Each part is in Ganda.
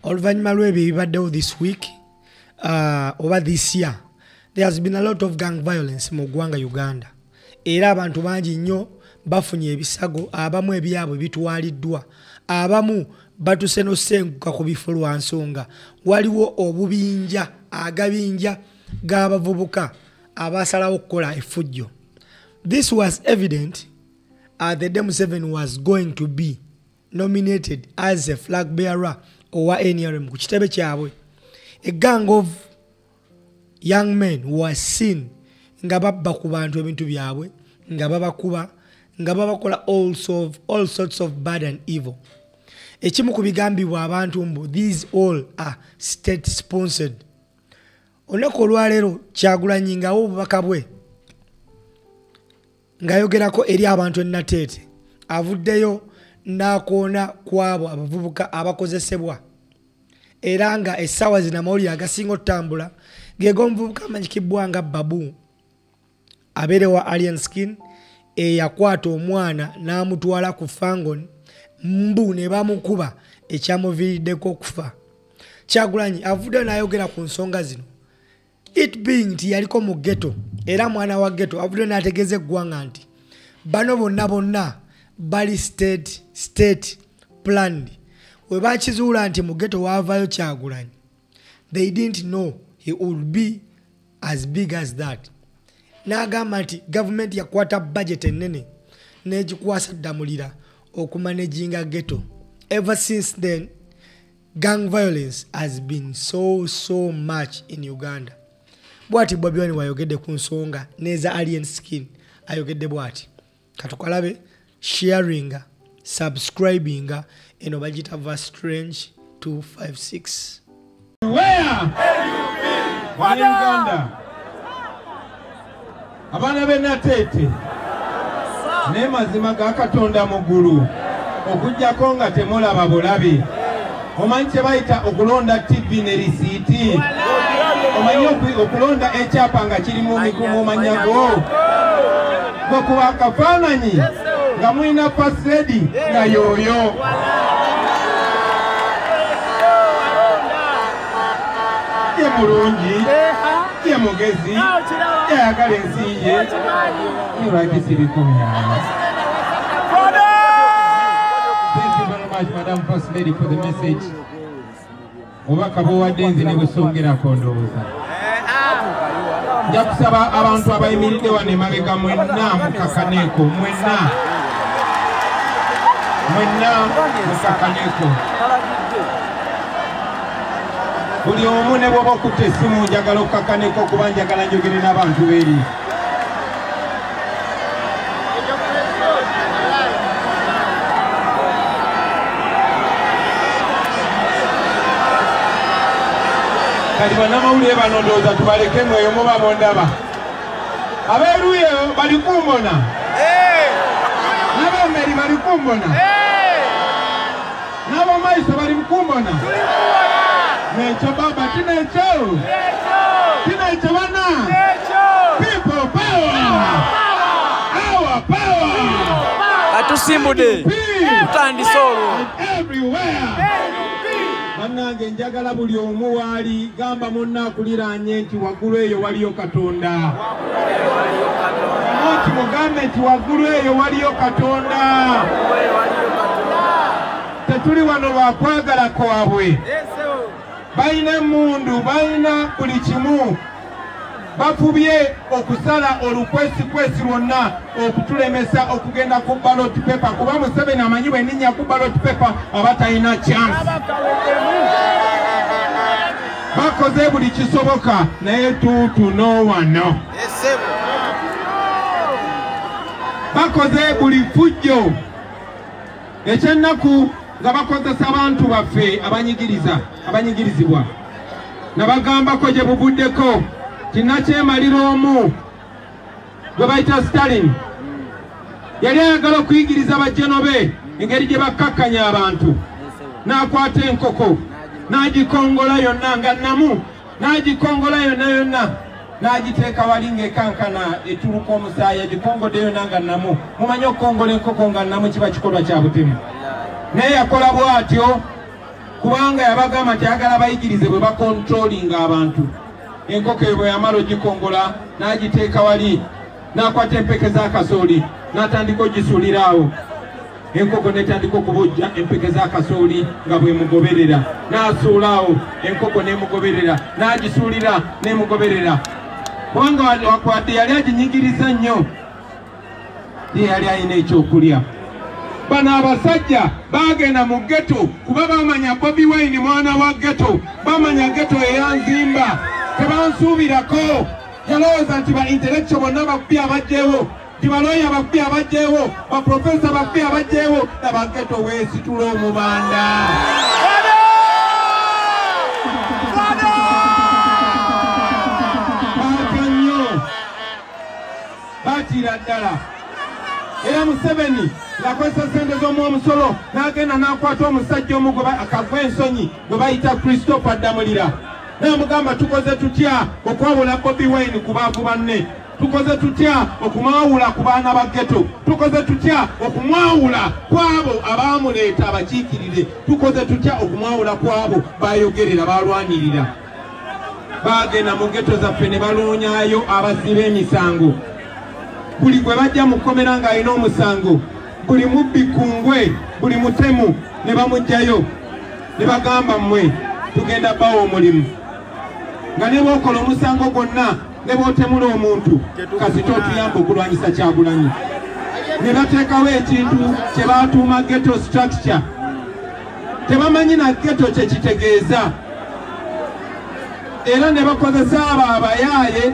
Oluvanyuma lw'ebyo ebibaddewo this week over this year, there has been a lot of gang violence mu ggwanga Uganda. Era abantu bangi nnyo bafunye ebisago, abamu ebyabwe bitwaliddwa, abamu batuse n'osenguka ku bifo lwa nsonga. Waliwo obubinja agabinja g'abavubuka abasalawo okukola effujjo. This was evident the day Museveni was going to be nominated as a flag bearer or NRM ku kitebe kyabwe. A gang of young men was seen nga babba ku bantu ebintu byabwe, nga babakuba, nga babakola all sorts of bad and evil. Ekimu ku bigambibwa abantu mbu these all are state sponsored. Olunaku olwaleero Kyagulanyi ng'awa obubaka bwe ng'ayogerako eri abantu e Nateete, avuddeyo n'akoona kwabo abavubuka abakozesebwa, era nga essaawa zino amawulire agasinga otambula g'eg'omuvubuka amanyikibwa nga Babu abeerewa Alien Skin eyakwata omwana n'amutwala ku Fangon, mbu ne bamukuba ekyamuviiriddeko okufa. Kyagulanyi avuddeyo n'ayogera ku nsonga zino, it being nti yaliko mu ghetto era mwana wa ghetto, avuddeyo n'ategeeza eggwanga nti bano bonna bali state planned. We bakizuula nti mu ghetto waavaayo Kyagulanyi, they didn't know he would be as big as that. N'agamba nti government yakwata budget ennene n'egikwasa ddamulira okumanaginga ghetto. Ever since then, gang violence has been so much in Uganda. Bwati Bobi Wine wayogedde ku nsonga neza Alien Skin ayogedde bwati. Katukalabe sharing, subscribing eno bagita Strange 256. Where? Uganda. Abana be Nateete ne mazima ga Katonda mu ggulu okujjako nga temulaba bulabi. Omanyi kye bayita okulonda TV ne risiiti? Omanyi okulonda ekyapa nga kiri mu mikumu manyago? Gwe kuba akafaananyi nga mulina first lady nga yooyo. Ye mulungi, ye mugezi, ye ayagala ensi ye. Lwaki sirikumya? Thank you very much, Madam First Lady, for the message. Obubaka bw'owadde nze ne busongerako ndowooza. Nja kusaba abantu abayimiridde wano emabega mwenna mukakaneeko, mwenna mukakaneeko. Buli omu ne bw'oba okutte essimu njagala okukakaneeko kuba njagala njogere n'abantu beeri. Kati bannamawulire bano ndowooza tubaleke mweyo muba mondaba. Abeeruyeyo bali kumbona, n'ab'emmeri bali kumbona, n'ab'omaiso bali kumbona. Necho baba, tinecho bana. People power. Our power. Atusimude. Tandi solo. Everywhere. Bannange njagala buli omu waali gamba munna akuliraanye nti waggulu eyo waliyo Katonda. Nti mugambe nti waggulu eyo waliyo Katonda. Tetuli wano lwakwagala kwabwe. Balina mundu, balina buli kimu. Bafubye okusala olukwesi lwonna okutulemesa okugenda ku ballot paper kuba Museveni amanyi bwe nninnya ku ballot paper abatalina chance. Bakoze buli kisoboka naye tuutuno wano. Bakoze buli fujjo ekyennaku nga bakozesa abantu baffe abanyigirizibwa. Nabagambako gye bubuddeko kinakyemalira omu gwe bayita Stalin. Yali ayagala okuyigiriza bajjeno be engeri gye bakkakkanya abantu. N'akwata enkoko n'agikongola yonna nga nnamu, n'agikongola yonna n'agiteeka wali ng'ekankana etuluka omusaayi, agikongodde yonna nga nnamu. Mumanyi okukongola enkoko nga nnamu kiba kikolwa kya butemu. Naye yakola bw'atyo kubanga yabagamba nti ayagala bayigirize bwe bakontrolinga abantu. Enkoko bwe yamala ogikongola n'agiteeka wali n'akwata empeke za kasooli n'atandika ogisuuliraawo. Enkoko netandika okubojja empeke za kasooli nga bwemugoberera n'asuulaawo enkoko n'emugoberera n'agisuulira n'emugoberera kubanga wakwadde yali aginyigiriza nnyo ye yali alina ekyokulya. Bano abasajja bagenda mu ghetto kuba bamanya Bobi Wine mwana wa ghetto, bamanya ghetto eyanzimba, tebansuubirako. Yalowooza nti ba intellectual bonna bakubbi abajjeewo, nti baloya bakubbi abajjeewo, baprofesa bakubbi abajjeewo, naba ghetto weesitula omubanda. Batya nnyo, batira ddala. Era Museveni yakozesa ssente z'omwomusolo n'agenda n'akwata omusajja omu akagwa ensonyi gwe bayita Christopher Damulira n'amugamba tukoze tutya okwawula Bobi Wine ku baavu banne, tukoze tutya okumwawula ku baana ba ghetto, tukoze tutya okumwawula kwabo abaamuleeta abakiikirire, tukoze tutya okumwawula kwabo bayogerera balwanirira. Bagenda mu ghetto zaffe ne baloonyayo abazzi b'emisango. Buli gwe bajja mu kkomera ng'alina omusango, buli mubbi kungwe, buli mutemu ne bamugjayo ne bagamba mmwe tugenda bawa omulimu. Nga ne bookola omusango gwonna ne bootemula omuntu kasita otuyamba okulwanyisa Kyagulanyi. Ne bateekawo ekintu kye baatuuma ghetto structure. Tebamanyi na ghetto kye kitegeeza. Era ne bakozesa abo abayaaye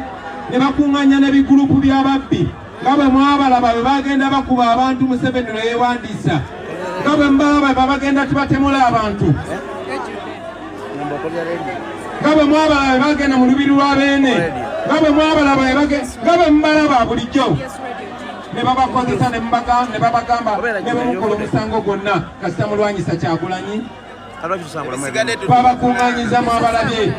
ne bakuŋŋanya n'ebigurupu by'ababbi. Nga bwe mwabalaba bwe bagenda bakuba abantu Museveni ne yeewandiisa. Nga bwe mbalaba bagenda tibatemula abantu. Nga bwe mwabalaba bwe bagenda mu lubiri lwa Beene. Nga bwe mwabalaba nga bwe mbalaba bulijjo. Ne babakozesa ne babagamba ne bamukola omusango gwonna kasita mulwanyisa Kyagulanyi. Babakuŋŋanyiza mwabalabye.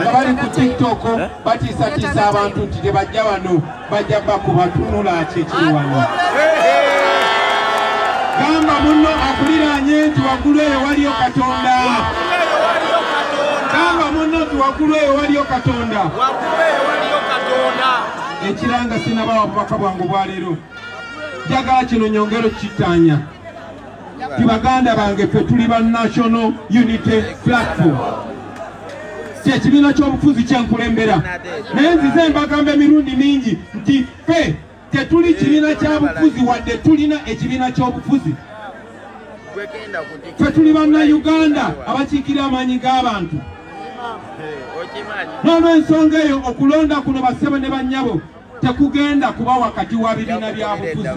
Nga bali ku TikTok batiisatiisa abantu nti tebajja wano bajja bakubatunula kyekiri wano. Gamba munno akuliraanye nti waggulu eyo waliyo Katonda. Gamba munno nti waggulu eyo waliyo Katonda. Ekiranga sinabawa bubaka bwangu bwaleero. Njagala kino nyongero kitaanya. Baganda bange ffe tuli ba National Unity Platform. Ekibiina ky'obufuzi kyenkulembera. Naye nzize mbagamba emirundi mingi nti ffe tetuli kibiina kya bufuzi wadde tulina ekibiina ky'obufuzi. Ffe tuli bannayuganda abakiikira amaanyi g'abantu. N'olw'ensonga eyo okulonda kuno bassebo ne bannyabo tekugenda kuba wakati wa bibiina bya bufuzi.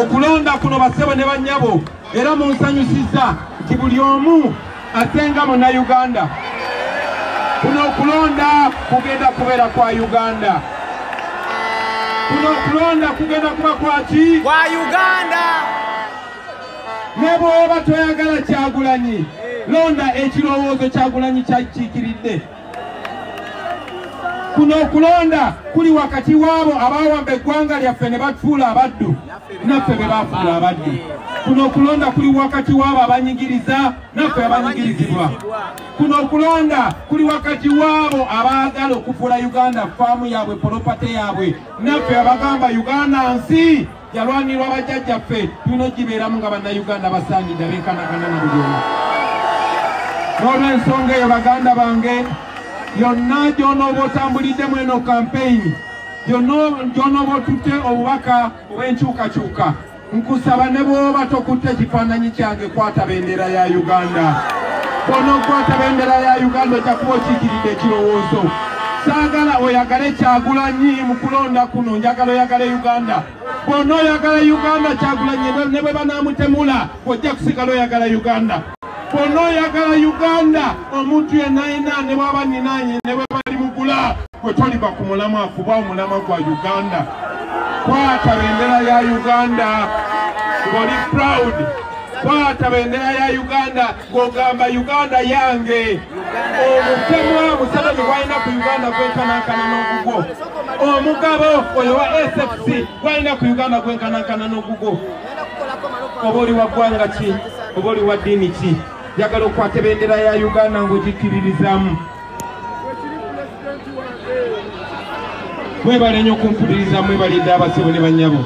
Okulonda kuno bassebo ne bannyabo era munsanyusizza nti buli omu asenga Munnayuganda. Kuno okulonda kugenda kubeera kwa Uganda. Kuno okulonda kugenda kuba kwaki? Kwa Uganda. Ne bw'oba toyagala Kyagulanyi, londa ekirowoozo Kyagulanyi kyakiikiridde. Kuno okulonda kuli wakati waabo abaawamba eggwanga lyaffe ne batufuula abaddu, naffe be baafuula abaddu. Kuno okulonda kuli wakati waabo abanyigiriza, naffe abanyigirizibwa. Kuno okulonda kuli wakati waabo abaagala okufuula Uganda faamu yaabwe, polopate yaabwe, naffe abagamba Uganda nsi yalwanirwa bajjajjaffe, tulina ogibeeramu nga bannayuganda basaanidde abenkanakana na buli omu. N'olw'ensonga eyo baganda bange, yonna gy'onooba otambuliddemu eno kampeyini, gy'onooba otutte obubaka obw'enkyukakyuka, nkusaba ne bw'oba tokutte ekifaananyi kyange kwata bendera ya Uganda. Bw'onookwata bendera ya Uganda ojja kuba okiikiridde ekirowoozo. Saagala oyagale Kyagulanyi mu kulonda kuno, njagala oyagale Uganda. Bw'onooyagala Uganda Kyagulanyi ne bwe banaamutemula ojja kusigala oyagala Uganda. Bw'onooyagala Uganda omuntu yenna ayina ne bw'aba ninaanye ne bwe bali mugula gwe toliba ku mulamwa kuba omulamwa gwa Uganda. Kwata bendera ya Uganda ng'oli proud. Kwata bendera ya Uganda ng'ogamba Uganda yange. Omutemwa Museveni gwalina ku Uganda gwenkanankana n'ogugwo. Omugabo oyo wa SFC gwalina ku Uganda gwenkanankana n'ogugwo. Oba oli wa ggwanga ki? Oba oli wa ddiini ki? njagala okwata ebendera ya Uganda ng'ogikiririzamu. Mwebale nnyo okumpuliriza, mwebalidde abasibo ne bannyabo.